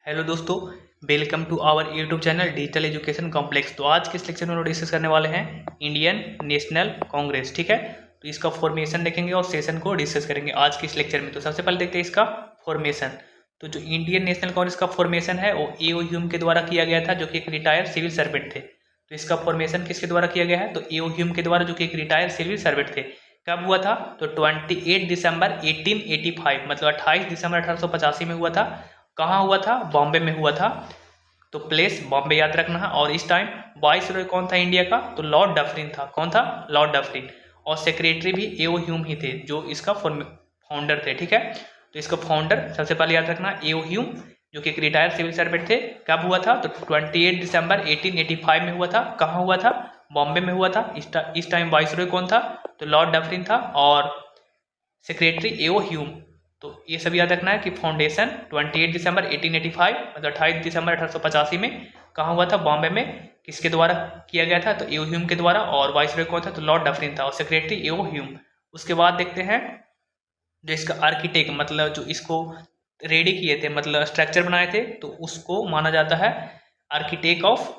Hello दोस्तों, welcome to our YouTube channel digital education complex. तो आज के इस लेक्चर में हम डिस्कस करने वाले हैं इंडियन नेशनल कांग्रेस। ठीक है, तो इसका फॉर्मेशन देखेंगे और सेशन को डिस्कस करेंगे आज के इस लेक्चर में। तो सबसे पहले देखते हैं इसका फॉर्मेशन। तो जो इंडियन नेशनल कांग्रेस का फॉर्मेशन है वो ए.ओ. ह्यूम के द्वारा किया गया था, जो कि एक रिटायर्ड सिविल सर्वेंट थे। तो इसका फॉर्मेशन किसके द्वारा किया गया है? तो ए.ओ. ह्यूम के द्वारा, जो कि एक रिटायर्ड सिविल सर्वेंट थे। कब हुआ था? तो 28 दिसंबर 1885, मतलब 28 दिसंबर 1885 में हुआ था। कहाँ हुआ था? बॉम्बे में हुआ था। तो प्लेस बॉम्बे याद रखना है। और इस टाइम वाइस रॉय कौन था इंडिया का? तो लॉर्ड डफरिन था। कौन था? Lord Dufferin. और सेक्रेटरी भी ए.ओ. ह्यूम ही थे, जो इसका फाउंडर थे। ठीक है, तो इसका फाउंडर सबसे पहले याद रखना ए.ओ. ह्यूम, जो कि एक रिटायर्ड सिविल सर्वेंट थे। कब हुआ था? तो 28 दिसंबर 1885 में हुआ था। कहाँ हुआ था? बॉम्बे में हुआ था। इस टाइम वाइस रॉय कौन था? तो लॉर्ड डफरिन था। और सेक्रेटरी ए.ओ. ह्यूम। तो ये सब याद रखना है कि फाउंडेशन 28 दिसंबर 1885, मतलब 28 दिसंबर 1885 में कहाँ हुआ था? बॉम्बे में। किसके द्वारा किया गया था? तो ए.ओ. ह्यूम के द्वारा। और वाइसरॉय कौन था? तो लॉर्ड डफरिन था। और सेक्रेटरी ए.ओ. ह्यूम। उसके बाद देखते हैं जो इसका आर्किटेक्ट, मतलब जो इसको रेडी किए थे, मतलब स्ट्रक्चर बनाए थे, तो उसको माना जाता है architect of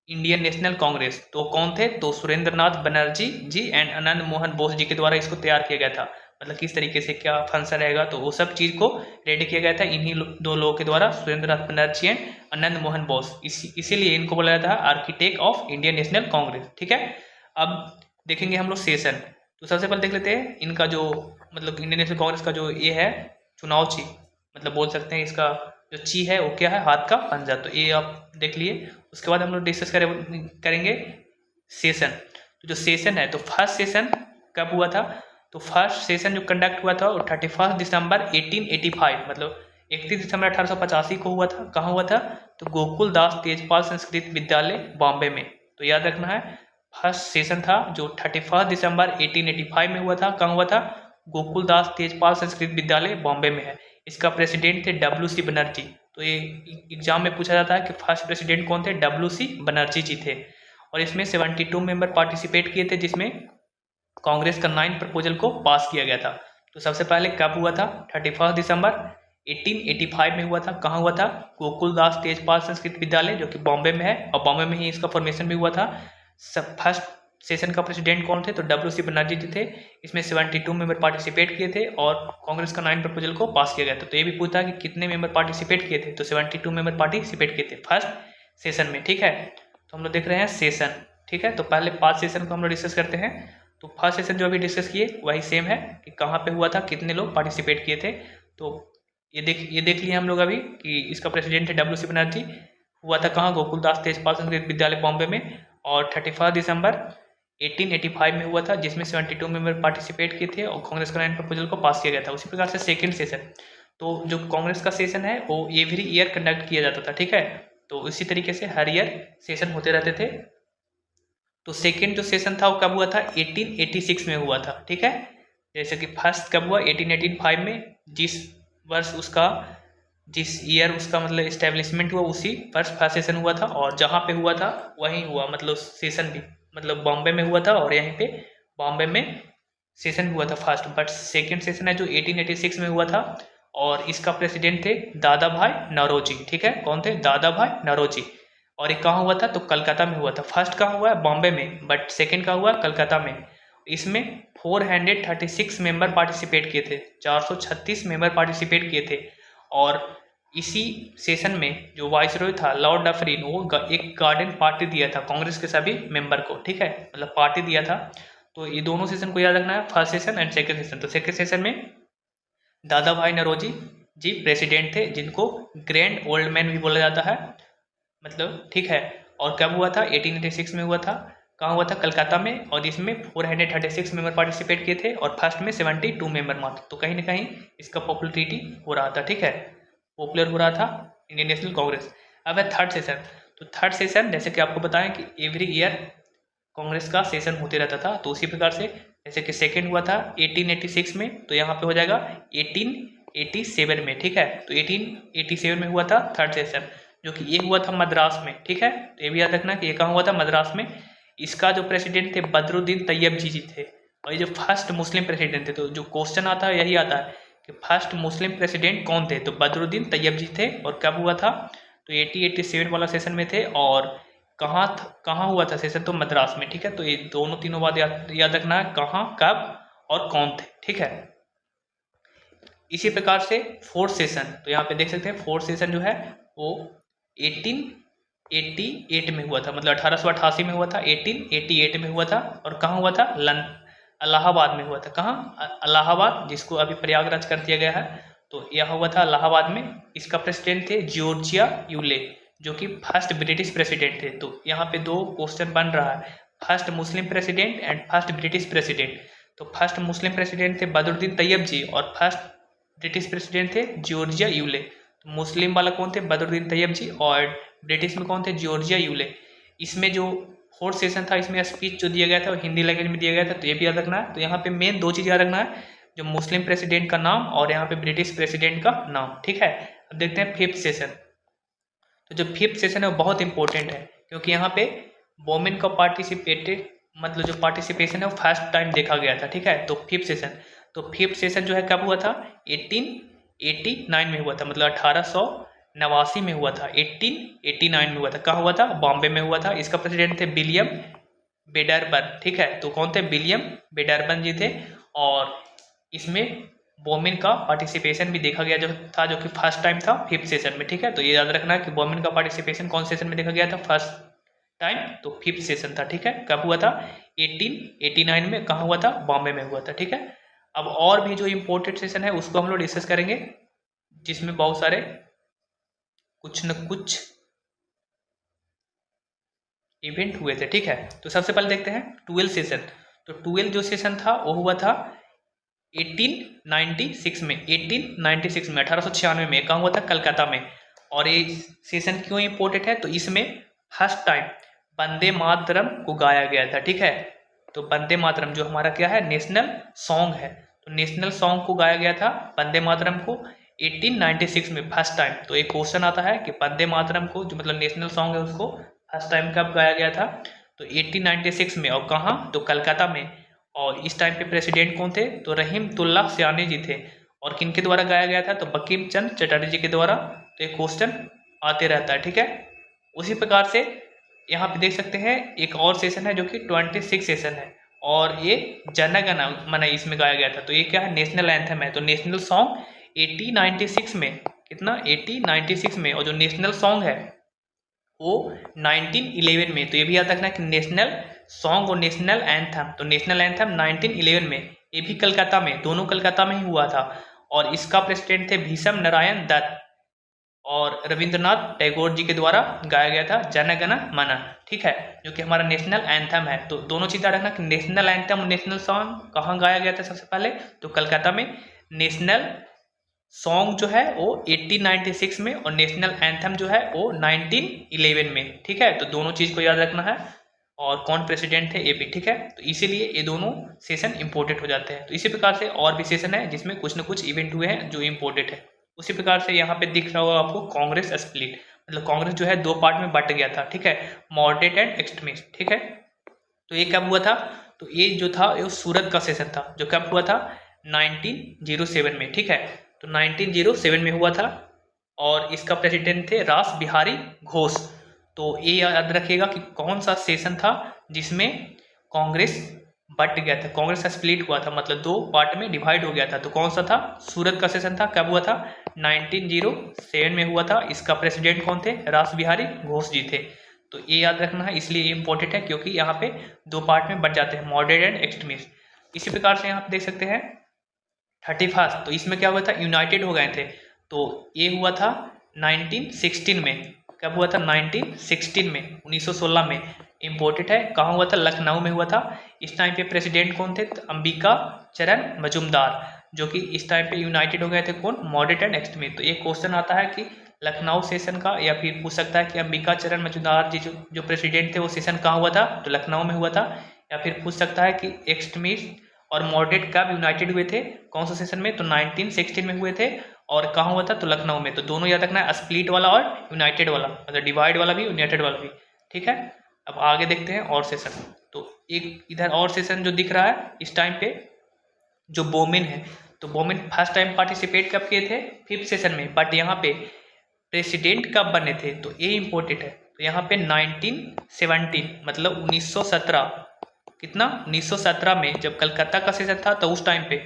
Indian national Congress. तो कौन थे? तो सुरेंद्र नाथ बनर्जी जी एंड आनंद मोहन बोस जी के द्वारा इसको तैयार किया गया था। मतलब किस तरीके से क्या फंक्शन रहेगा, तो वो सब चीज़ को रेडी किया गया था इन्हीं दो लोगों के द्वारा, सुरेंद्र नाथ बनर्जी एंड आनंद मोहन बोस। इसीलिए इनको बोला जाता है architect of Indian national Congress. ठीक है, अब देखेंगे हम लोग सेशन। तो सबसे पहले देख लेते हैं इनका जो, मतलब इंडियन नेशनल कांग्रेस का जो ये है चुनाव ची, मतलब बोल सकते हैं इसका जो ची है वो क्या है? हाथ का पंजा। तो ये आप देख लिए। उसके बाद हम लोग डिस्कस करेंगे सेशन। तो जो सेशन है, तो फर्स्ट सेशन कब हुआ था? तो फर्स्ट सेशन जो कंडक्ट हुआ था वो 31 दिसंबर 1885, मतलब 31 दिसंबर 1885 को हुआ था। कहाँ हुआ था? तो गोकुल दास तेजपाल संस्कृत विद्यालय बॉम्बे में। तो याद रखना है, फर्स्ट सेशन था जो 31 दिसंबर 1885 में हुआ था। कहाँ हुआ था? गोकुल दास तेजपाल संस्कृत विद्यालय बॉम्बे में है। इसका प्रेसिडेंट थे डब्ल्यू.सी. बनर्जी। तो ये एग्जाम में पूछा जाता है कि फर्स्ट प्रेसिडेंट कौन थे? डब्ल्यू.सी. बनर्जी जी थे। और इसमें 72 मेंबर पार्टिसिपेट किए थे, जिसमें कांग्रेस का 9 प्रपोजल को पास किया गया था। तो सबसे पहले कब हुआ था? 31 दिसंबर 1885 में हुआ था। कहाँ हुआ था? गोकुल दास तेजपाल संस्कृत विद्यालय, जो कि बॉम्बे में है। और बॉम्बे में ही इसका फॉर्मेशन भी हुआ था। सब फर्स्ट सेशन का प्रेसिडेंट कौन थे? तो डब्ल्यू.सी. बनर्जी जी थे। इसमें 72 मेंबर पार्टिसिपेट किए थे और कांग्रेस का 9 प्रपोजल को पास किया गया था। तो ये भी पूछता कि कितने मेंबर पार्टिसिपेट किए थे? तो 72 मेंबर पार्टिसिपेट किए थे फर्स्ट सेशन में। ठीक है, तो हम लोग देख रहे हैं सेशन। ठीक है, तो पहले 5 सेशन को हम लोग डिस्कस करते हैं। तो फर्स्ट सेशन जो अभी डिस्कस किए वही सेम है कि कहाँ पे हुआ था, कितने लोग पार्टिसिपेट किए थे। तो ये देख लिए हम लोग अभी कि इसका प्रेसिडेंट है डब्ल्यू.सी. बनर्जी। हुआ था कहाँ? गोकुलदास तेजपाल संस्कृत विद्यालय बॉम्बे में। और 31 दिसंबर 1885 में हुआ था, जिसमें 72 मेंबर पार्टिसिपेट किए थे और कांग्रेस का 9 प्रपोजल को पास किया गया था। उसी प्रकार से सेकेंड सेशन, तो जो कांग्रेस का सेशन है वो एवरी ईयर कंडक्ट किया जाता था। ठीक है, तो इसी तरीके से हर ईयर सेशन होते रहते थे। तो सेकेंड जो सेशन था वो कब हुआ था? 1886 में हुआ था। ठीक है, जैसे कि फर्स्ट कब हुआ? 1885 में। जिस ईयर उसका मतलब इस्टेब्लिशमेंट हुआ, उसी फर्स्ट सेशन हुआ था। और जहाँ पे हुआ था वहीं हुआ, मतलब सेशन भी, मतलब बॉम्बे में हुआ था और यहीं पे बॉम्बे में सेशन भी हुआ था फर्स्ट। बट सेकेंड सेशन है जो 1886 में हुआ था। और इसका प्रेसिडेंट थे दादा भाई नौरोजी। ठीक है, कौन थे? दादा भाई नौरोजी। और ये कहाँ हुआ था? तो कलकत्ता में हुआ था। फर्स्ट कहाँ हुआ है? बॉम्बे में। बट सेकेंड कहाँ हुआ? कलकत्ता में। इसमें 436 मेंबर पार्टिसिपेट किए थे, 436 मेंबर पार्टिसिपेट किए थे। और इसी सेशन में जो वाइसरॉय था लॉर्ड डफरिन, वो एक गार्डन पार्टी दिया था कांग्रेस के सभी मेंबर को। ठीक है, मतलब पार्टी दिया था। तो ये दोनों सेशन को याद रखना है, first session and second session. तो सेकेंड सेशन में दादा भाई नौरोजी जी प्रेसिडेंट थे, जिनको ग्रैंड ओल्ड मैन भी बोला जाता है, मतलब। ठीक है, और कब हुआ था? 1886 में हुआ था। कहाँ हुआ था? कलकत्ता में। और इसमें 436 मेंबर पार्टिसिपेट किए थे और फर्स्ट में 72 मेंबर मात्र। तो कहीं ना कहीं इसका पॉपुलरिटी हो रहा था। ठीक है, पॉपुलर हो रहा था इंडियन नेशनल कांग्रेस। अब है थर्ड सेशन। तो थर्ड सेशन, जैसे कि आपको बताएं कि एवरी ईयर कांग्रेस का सेशन होते रहता था, तो उसी प्रकार से जैसे कि सेकेंड हुआ था 1886 में, तो यहाँ पे हो जाएगा 1887 में। ठीक है, तो 1887 में हुआ था थर्ड सेशन, जो कि ये हुआ था मद्रास में। ठीक है, तो ये भी याद रखना कि ये कहाँ हुआ था? मद्रास में। इसका जो प्रेसिडेंट थे बदरुद्दीन तैयब जी थे, और ये जो फर्स्ट मुस्लिम प्रेसिडेंट थे। तो जो क्वेश्चन आता है यही आता है कि फर्स्ट मुस्लिम प्रेसिडेंट कौन थे, तो बदरुद्दीन तैयब जी थे। और कब हुआ था, तो 80-87 वाला सेशन में थे। और कहाँ हुआ था सेशन, तो मद्रास में। ठीक है, तो ये दोनों तीनों बात याद रखना है, कहाँ, कब और कौन थे। ठीक है, इसी प्रकार से फोर्थ सेशन, तो यहाँ पे देख सकते हैं फोर्थ सेशन जो है वो 1888 में हुआ था, मतलब 1888 में हुआ था, 1888 में हुआ था। और कहाँ हुआ था, इलाहाबाद में हुआ था। कहाँ, इलाहाबाद, जिसको अभी प्रयागराज कर दिया गया है, तो यह हुआ था इलाहाबाद में। इसका प्रेसिडेंट थे जॉर्जिया यूले, जो कि फर्स्ट ब्रिटिश प्रेसिडेंट थे। तो यहाँ पे दो क्वेश्चन बन रहा है, first Muslim president and first British president. तो फर्स्ट मुस्लिम प्रेसिडेंट थे बदरुद्दीन तैयब जी और फर्स्ट ब्रिटिश प्रेसिडेंट थे जॉर्जिया यूले। तो मुस्लिम वाला कौन थे, बदरुद्दीन तैयब जी, और ब्रिटिश में कौन थे, जॉर्जिया यूले। इसमें जो फोर्थ सेशन था, इसमें स्पीच जो दिया गया था वो हिंदी लैंग्वेज में दिया गया था, तो ये भी याद रखना है। तो यहाँ पे मेन दो चीज़ याद रखना है, जो मुस्लिम प्रेसिडेंट का नाम और यहाँ पे ब्रिटिश प्रेसिडेंट का नाम। ठीक है, अब देखते हैं फिफ्थ सेशन। तो जो फिफ्थ सेशन है वो बहुत इंपॉर्टेंट है, क्योंकि यहाँ पे वोमेन का पार्टिसिपेटेड, मतलब जो पार्टिसिपेशन है वो फर्स्ट टाइम देखा गया था। ठीक है, तो फिफ्थ सेशन, तो फिफ्थ सेशन जो है कब हुआ था, 1889 में हुआ था, मतलब 1889 में हुआ था, 1889 में हुआ था। कहाँ हुआ था, बॉम्बे में हुआ था। इसका प्रेसिडेंट थे विलियम बेडरबर्न। ठीक है, तो कौन थे, विलियम बेडरबर्न जी थे। और इसमें वोमेन का पार्टिसिपेशन भी देखा गया जो था, जो कि फर्स्ट टाइम था फिफ्थ सेशन में। ठीक है, तो ये याद रखना है कि वोमेन का पार्टिसिपेशन कौन सेशन में देखा गया था, फर्स्ट टाइम, तो फिफ्थ सेशन था। ठीक है, कब हुआ था, 1889 में। कहाँ हुआ था, बॉम्बे में हुआ था। ठीक है, अब और भी जो इम्पोर्टेंट सेशन है उसको हम लोग डिस्कस करेंगे, जिसमें बहुत सारे कुछ न कुछ इवेंट हुए थे। ठीक है, तो सबसे पहले देखते हैं 12 सेशन। तो 12 जो सेशन था वो हुआ था 1896 में, 1896 में, 1896 में। कहाँ हुआ था, कलकत्ता में। और ये सेशन क्यों इम्पोर्टेंट है, तो इसमें फर्स्ट टाइम वंदे मातरम को गाया गया था। ठीक है, तो वंदे मातरम जो हमारा क्या है, नेशनल सॉन्ग है, तो नेशनल सॉन्ग को गाया गया था वंदे मातरम को 1896 में फर्स्ट टाइम। तो एक क्वेश्चन आता है कि वंदे मातरम को जो मतलब नेशनल सॉन्ग है उसको फर्स्ट टाइम कब गाया गया था, तो 1896 में। और कहाँ, तो कलकत्ता में। और इस टाइम पे प्रेसिडेंट कौन थे, तो रहीमतुल्लाह सियानी जी थे। और किनके द्वारा गाया गया था, तो बंकिम चंद्र चटर्जी जी के द्वारा। तो एक क्वेश्चन आते रहता है। ठीक है, उसी प्रकार से यहाँ पे देख सकते हैं एक और सेशन है जो कि 26 सेशन है, और ये जन गण मन इसमें गाया गया था। तो ये क्या है, नेशनल एंथम है। तो नेशनल सॉन्ग 1896 में, कितना, 1896 में। और जो नेशनल सॉन्ग है वो 1911 में। तो ये भी याद रखना कि नेशनल सॉन्ग और नेशनल एंथम, तो नेशनल एंथम 1911 में, ये भी कलकत्ता में, दोनों कलकत्ता में ही हुआ था। और इसका प्रेसिडेंट थे भीषम नारायण दत्त, और रविंद्रनाथ टैगोर जी के द्वारा गाया गया था जन गण मन। ठीक है, जो कि हमारा नेशनल एंथम है। तो दोनों चीज़ याद रखना कि नेशनल एंथम और नेशनल सॉन्ग कहाँ गाया गया था सबसे पहले, तो कलकत्ता में। नेशनल सॉन्ग जो है वो 1896 में, और नेशनल एंथम जो है वो 1911 में। ठीक है, तो दोनों चीज़ को याद रखना है, और कौन प्रेसिडेंट थे ये भी। ठीक है, तो इसीलिए ये दोनों सेशन इंपॉर्टेंट हो जाते हैं। तो इसी प्रकार से और भी सेशन है जिसमें कुछ न कुछ इवेंट हुए हैं जो इम्पोर्टेंट है। उसी प्रकार से यहाँ पे दिख रहा होगा आपको कांग्रेस स्प्लिट, मतलब कांग्रेस जो है दो पार्ट में बट गया था। ठीक है, मॉडरेट एंड एक्सट्रीमिस्ट। ठीक है, तो ये कब हुआ था, तो ये जो था ये सूरत का सेशन था, जो कब हुआ था, 1907 में। ठीक है, तो 1907 में हुआ था, और इसका प्रेसिडेंट थे रास बिहारी घोष। तो ये याद रखिएगा कि कौन सा सेशन था जिसमें कांग्रेस बट गया था, कांग्रेस का स्प्लिट हुआ था, मतलब दो पार्ट में डिवाइड हो गया था। तो कौन सा था, सूरत का सेशन था। कब हुआ था, 1907 में हुआ था। इसका प्रेसिडेंट कौन थे, रास बिहारी घोष जी थे। तो ये याद रखना है, इसलिए ये इंपॉर्टेंट है क्योंकि यहाँ पे दो पार्ट में बट जाते हैं, मॉडरेट एंड एक्सट्रीमिस्ट। इसी प्रकार से यहाँ पे देख सकते हैं 31st, तो इसमें क्या हुआ था, यूनाइटेड हो गए थे। तो ये हुआ था 1916 में। कब हुआ था, 1916 में, 1916 में। इम्पोर्टेंट है, कहाँ हुआ था, लखनऊ में हुआ था। इस टाइम पे प्रेसिडेंट कौन थे, तो अंबिका चरण मजूमदार, जो कि इस टाइम पे यूनाइटेड हो गए थे। कौन, मॉडरेट एंड एक्सट्रीमिस्ट। तो एक क्वेश्चन आता है कि लखनऊ सेशन का, या फिर पूछ सकता है कि अंबिका चरण मजूमदार जी जो प्रेसिडेंट थे वो सेशन कहाँ हुआ था, तो लखनऊ में हुआ था। या फिर पूछ सकता है कि एक्सट्रीमिस्ट और मॉडरेट कब यूनाइटेड हुए थे, कौन सा सेशन में, तो 1916 में हुए थे। और कहाँ हुआ था, तो लखनऊ में। तो दोनों याद रखना है, स्प्लिट वाला और यूनाइटेड वाला, मतलब डिवाइड वाला भी यूनाइटेड वाला भी। ठीक है, अब आगे देखते हैं और सेशन। तो एक इधर और सेशन जो दिख रहा है इस टाइम पे, जो वोमेन है, तो वोमेन फर्स्ट टाइम पार्टिसिपेट कब किए थे? 5th सेशन में। बट यहाँ पे प्रेसिडेंट कब बने थे? तो ये इम्पोर्टेंट है। तो यहाँ पे 1917 मतलब 1917, कितना 1917 में जब कलकत्ता का सेशन था तो उस टाइम पे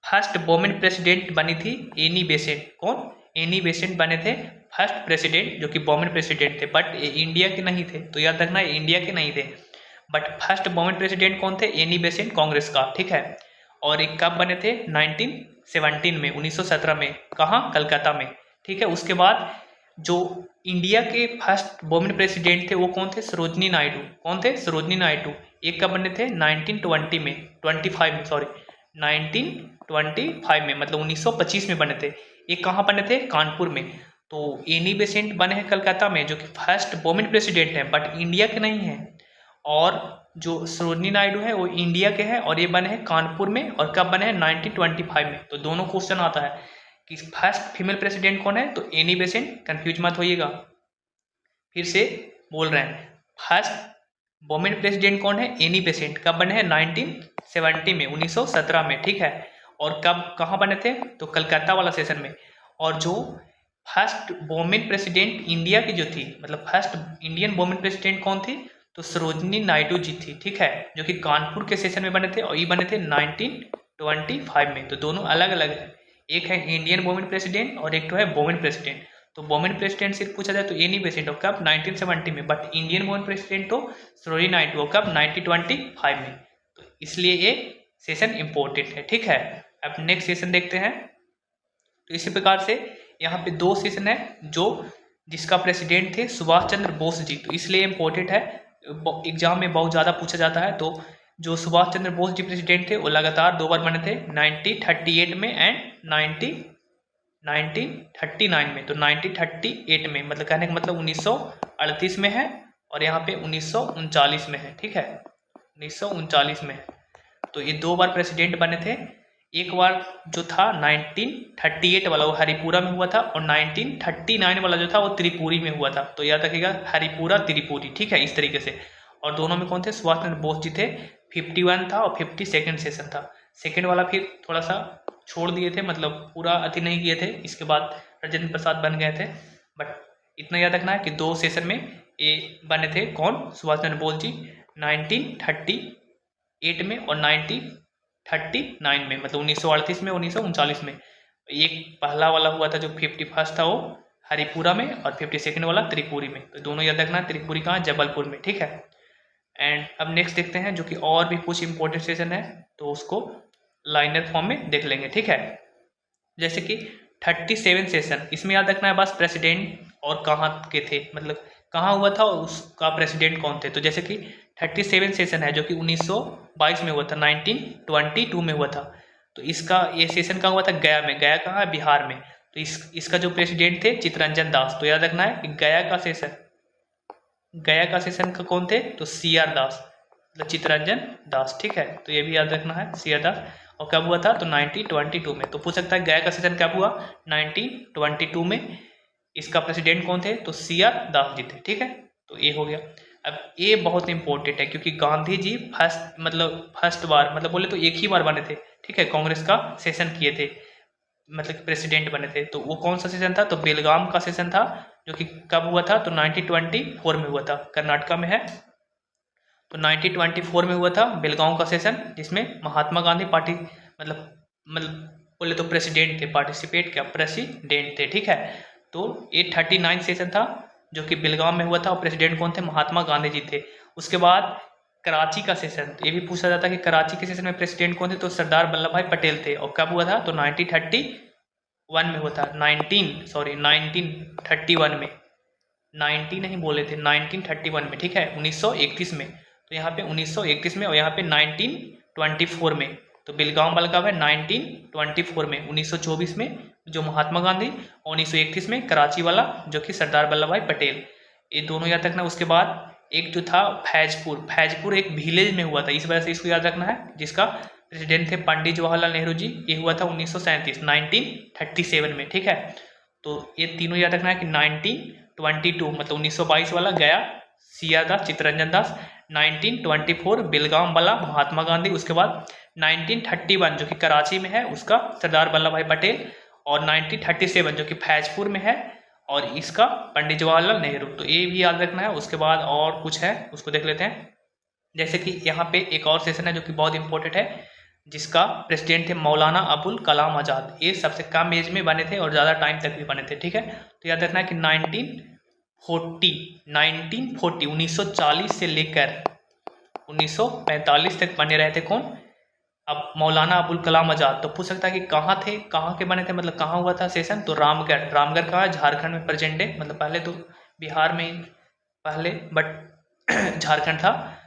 फर्स्ट वोमेन प्रेसिडेंट बनी थी एनी बेसेंट। कौन? एनी बेसेंट बने थे फर्स्ट प्रेसिडेंट, जो कि वोमेन प्रेसिडेंट थे। बट ये इंडिया के नहीं थे, तो याद रखना ये इंडिया के नहीं थे। बट फर्स्ट वोमेन प्रेसिडेंट कौन थे? एनी बेसेंट, कांग्रेस का, ठीक है। और एक कब बने थे? 1917 में, 1917 में। कहाँ? कलकत्ता में, ठीक है। उसके बाद जो इंडिया के फर्स्ट वोमेन प्रेसिडेंट थे वो कौन थे? सरोजनी नायडू। कौन थे? सरोजनी नायडू। एक कब बने थे? 1920 में, 25 में, सॉरी 1925 में, मतलब 1925 में बने थे। एक कहाँ बने थे? कानपुर में। तो एनी बेसेंट बने हैं कलकत्ता में, जो कि फर्स्ट वोमेन प्रेसिडेंट हैं, बट इंडिया के नहीं हैं। और जो सरोजनी नायडू है वो इंडिया के हैं, और ये बने हैं कानपुर में। और कब बने हैं? 1925 में। तो दोनों क्वेश्चन आता है कि फर्स्ट फीमेल प्रेसिडेंट कौन है? तो एनी बेसेंट, कंफ्यूज मत होइएगा। फिर से बोल रहे हैं, फर्स्ट वोमेन प्रेसिडेंट कौन है? Annie Besant. कब बने हैं? 1970 में, 1917 में, ठीक है। और कब कहाँ बने थे? तो कलकत्ता वाला सेशन में। और जो फर्स्ट वोमेन प्रेसिडेंट इंडिया की जो थी, मतलब फर्स्ट इंडियन वोमेन प्रेसिडेंट कौन थी? तो सरोजनी नायडू जी थी, ठीक है, जो कि कानपुर के सेशन में बने थे। और ये बने थे 1925 में। तो दोनों अलग अलग है, एक है इंडियन वोमेन प्रेसिडेंट और एक तो है वोमेन प्रेसिडेंट। तो वोमेन प्रेसिडेंट सिर्फ पूछा जाए तो एनी बेसेंट, और कब? 1970 में। बट इंडियन वोमेन प्रेसिडेंट तो सरोजनी नायडू, कब? 1925 में। तो इसलिए ये सेशन इंपॉर्टेंट है, ठीक है। अब नेक्स्ट सेशन देखते हैं। तो इसी प्रकार से यहाँ पे दो सेशन है जो जिसका प्रेसिडेंट थे सुभाष चंद्र बोस जी, तो इसलिए इम्पोर्टेंट है, एग्जाम में बहुत ज़्यादा पूछा जाता है। तो जो सुभाष चंद्र बोस जी प्रेसिडेंट थे वो लगातार 2 बार बने थे, 1938 में एंड 1939 में। तो 1938 में मतलब कहने का मतलब 1938 में है, और यहाँ पे 1939 में है, ठीक है, 1939 में है। तो ये 2 बार प्रेसिडेंट बने थे। एक बार जो था 1938 वाला वो हरिपुरा में हुआ था, और 1939 वाला जो था वो त्रिपुरी में हुआ था। तो याद रखिएगा, हरिपुरा त्रिपुरी, ठीक है, इस तरीके से। और दोनों में कौन थे? सुभाष चंद्र बोस जी थे। 51 था और 52nd सेशन था। सेकेंड वाला फिर थोड़ा सा छोड़ दिए थे, मतलब पूरा अति नहीं किए थे, इसके बाद राजेंद्र प्रसाद बन गए थे। बट इतना याद रखना है कि 2 सेशन में ये बने थे, कौन? सुभाष चंद्र बोस जी, 1938 में और 1939 में, मतलब 1938 में, 1939 में। एक पहला वाला हुआ था जो 51st था वो हरिपुरा में, और 52nd वाला त्रिपुरी में। तो दोनों याद रखना है। त्रिपुरी कहाँ? जबलपुर में, ठीक है। एंड अब नेक्स्ट देखते हैं, जो कि और भी कुछ इंपॉर्टेंट सेशन है, तो उसको लाइनर फॉर्म में देख लेंगे, ठीक है। जैसे कि 37 सेशन, इसमें याद रखना है बस प्रेसिडेंट और कहाँ के थे, मतलब कहाँ हुआ था और उसका प्रेसिडेंट कौन थे। तो जैसे कि 37 सेशन है जो कि 1922 में हुआ था, 1922 में हुआ था। तो इसका ये सेशन कहाँ हुआ था? गया में। गया कहाँ है? बिहार में। तो इसका जो प्रेसिडेंट थे चित्तरंजन दास। तो याद रखना है कि गया का सेशन का कौन थे? तो CR दास, मतलब चित्तरंजन दास, ठीक है। तो ये भी याद रखना है, CR दास। और कब हुआ था? तो 1922 में। तो पूछ सकता है गया का सेशन कब हुआ? 1922 में। इसका प्रेसिडेंट कौन थे? तो CR दास जी थे, ठीक है। तो ये हो गया। अब ये बहुत इंपॉर्टेंट है, क्योंकि गांधी जी फर्स्ट बार, मतलब बोले तो एक ही बार बने थे, ठीक है, कांग्रेस का सेशन किए थे, मतलब प्रेसिडेंट बने थे। तो वो कौन सा सेशन था? तो बेलगाम का सेशन था, जो कि कब हुआ था? तो 1924 में हुआ था, कर्नाटका में है। तो 1924 में हुआ था बेलगांव का सेशन, जिसमें महात्मा गांधी पार्टी मतलब बोले तो प्रेसिडेंट थे, पार्टिसिपेट क्या? प्रेसिडेंट थे, ठीक है। तो ये 39 सेशन था जो कि बेलगाम में हुआ था, और प्रेसिडेंट कौन थे? महात्मा गांधी जी थे। उसके बाद कराची का सेशन, तो ये भी पूछा जाता है कि कराची के सेशन में प्रेसिडेंट कौन थे? तो सरदार वल्लभ भाई पटेल थे। और कब हुआ था? तो 1931 में हुआ था, 1931 में, 90 नहीं बोले थे, 1931 में, ठीक है, 1931 में। तो यहाँ पे 1931 में, और यहाँ पे 1924 में। तो बेलगाम वाला कब है? 1924 में। 1924 में जो महात्मा गांधी, और 1931 में कराची वाला जो कि सरदार वल्लभ भाई पटेल। ये दोनों याद रखना। उसके बाद एक जो था फैजपुर एक विलेज में हुआ था, इस वजह से इसको याद रखना है, जिसका प्रेसिडेंट थे पंडित जवाहरलाल नेहरू जी। ये हुआ था 1937 में, ठीक है। तो ये तीनों याद रखना है कि 1922 मतलब 1922 वाला गया सिया दास, चित्तरंजन दास। 1924 बेलगाम वाला महात्मा गांधी। उसके बाद 1931 जो कि कराची में है उसका सरदार वल्लभ भाई पटेल, और 1937 जो कि फैजपुर में है और इसका पंडित जवाहरलाल नेहरू। तो ये भी याद रखना है। उसके बाद और कुछ है उसको देख लेते हैं। जैसे कि यहाँ पे एक और सेशन है जो कि बहुत इंपॉर्टेंट है, जिसका प्रेसिडेंट थे मौलाना अबुल कलाम आज़ाद। ये सबसे कम एज में बने थे और ज़्यादा टाइम तक भी बने थे, ठीक है। तो याद रखना है कि 1940 से लेकर 1945 तक बने रहे थे कौन, अब मौलाना अबुल कलाम आज़ाद। तो पूछ सकता है कि कहाँ थे, कहाँ के बने थे, मतलब कहाँ हुआ था सेशन। तो रामगढ़। रामगढ़ कहाँ है, झारखंड में प्रेजेंट है, मतलब पहले तो बिहार में पहले बट झारखंड था,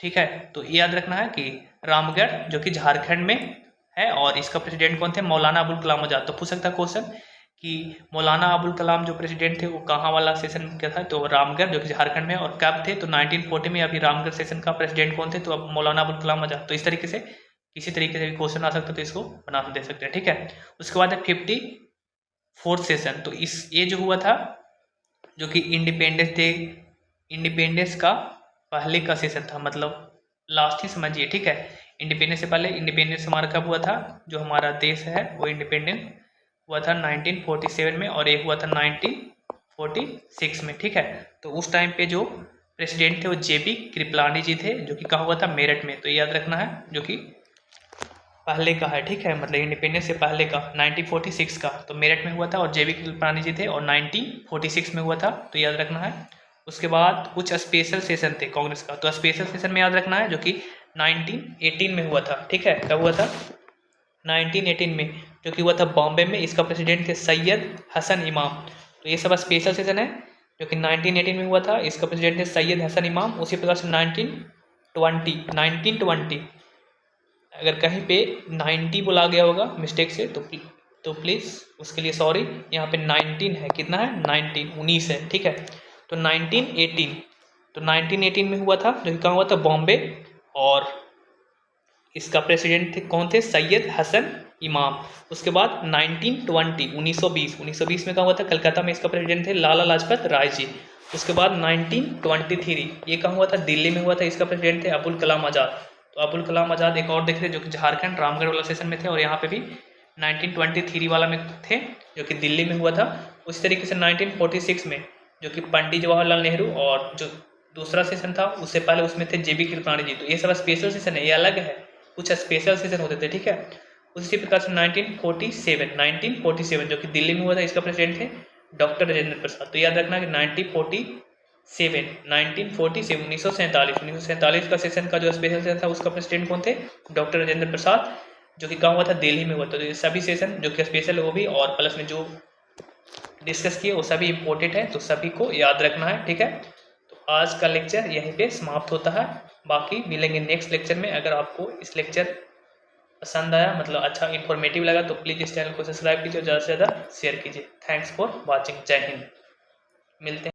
ठीक है। तो ये याद रखना है कि रामगढ़ जो कि झारखंड में है और इसका प्रेसिडेंट कौन थे, मौलाना अबुल कलाम आज़ाद। तो पूछ सकता है क्वेश्चन कि मौलाना अबुल कलाम जो प्रेसिडेंट थे वो कहाँ वाला सेशन क्या था, तो रामगढ़ जो कि झारखंड में, और कब थे, तो 1940 में। अभी रामगढ़ सेशन का प्रेसिडेंट कौन थे, तो अब मौलाना अबुल कलाम आज़ाद। तो इस तरीके से किसी तरीके से भी क्वेश्चन आ सकता है तो इसको बना दे सकते हैं, ठीक है। उसके बाद है 54th सेशन। तो इस ये जो हुआ था जो कि इंडिपेंडेंस का पहले का सेशन था, मतलब लास्ट ही समझिए, ठीक है। इंडिपेंडेंस से पहले, इंडिपेंडेंस हमारा कब हुआ था, जो हमारा देश है वो इंडिपेंडेंट हुआ था 1947 में, और एक हुआ था 1946 में, ठीक है। तो उस टाइम पे जो प्रेसिडेंट थे वो जेबी कृपलानी जी थे, जो कि कहाँ हुआ था, मेरठ में। तो याद रखना है जो कि पहले का है, ठीक है, मतलब इंडिपेंडेंस से पहले का 1946 का, तो मेरठ में हुआ था और जेबी कृपलानी जी थे, और 1946 में हुआ था, तो याद रखना है। उसके बाद कुछ स्पेशल सेशन थे कांग्रेस का, तो स्पेशल सेशन में याद रखना है जो कि 1918 में हुआ था, ठीक है। कब हुआ था, 1918 में, जो कि हुआ था बॉम्बे में। इसका प्रेसिडेंट थे सैयद हसन इमाम। तो ये सब स्पेशल सेशन है जो कि 1918 में हुआ था। इसका प्रेसिडेंट थे सैयद हसन इमाम। उसी प्रकार से 1920 अगर कहीं पे 90 बोला गया होगा मिस्टेक से तो प्लीज़ उसके लिए सॉरी। यहाँ पे 19 है, कितना है, 19 है, ठीक है। तो 1918 में हुआ था, जो कि कहाँ हुआ था, बॉम्बे, और इसका प्रेसिडेंट थे कौन थे, सैयद हसन इमाम। उसके बाद 1920 में कहाँ हुआ था, कलकत्ता में। इसका प्रेसिडेंट थे लाला लाजपत राय जी। उसके बाद 1923 ये कहाँ हुआ था, दिल्ली में हुआ था। इसका प्रेसिडेंट थे अबुल कलाम आज़ाद। तो अबुल कलाम आज़ाद एक और देख रहे जो कि झारखंड रामगढ़ वाला सेशन में थे, और यहाँ पे भी 1923 वाला में थे जो कि दिल्ली में हुआ था। उसी तरीके से 1946 में जो कि पंडित जवाहरलाल नेहरू, और जो दूसरा सेशन था उससे पहले उसमें थे जेबी कृपलानी जी। तो ये सब स्पेशल सेशन है, ये अलग है, कुछ स्पेशल सेशन होते थे, ठीक है। उसी प्रकार से 1947 जो कि दिल्ली में हुआ था, इसका प्रेसिडेंट थे डॉक्टर राजेंद्र प्रसाद। तो याद रखना कि 1947 का सेशन का जो स्पेशल सेशन था उसका प्रेसिडेंट कौन थे, डॉक्टर राजेंद्र प्रसाद, जो कि कहाँ हुआ था, दिल्ली में हुआ था। तो ये सभी सेशन जो कि स्पेशल है वो भी, और प्लस में जो डिस्कस किए वो सभी इंपॉर्टेंट है, तो सभी को याद रखना है, ठीक है। तो आज का लेक्चर यहीं पे समाप्त होता है, बाकी मिलेंगे नेक्स्ट लेक्चर में। अगर आपको इस लेक्चर पसंद आया, मतलब अच्छा इन्फॉर्मेटिव लगा, तो प्लीज़ इस चैनल को सब्सक्राइब कीजिए और ज़्यादा से ज़्यादा शेयर कीजिए। Thanks for watching. जय हिंद। मिलते हैं।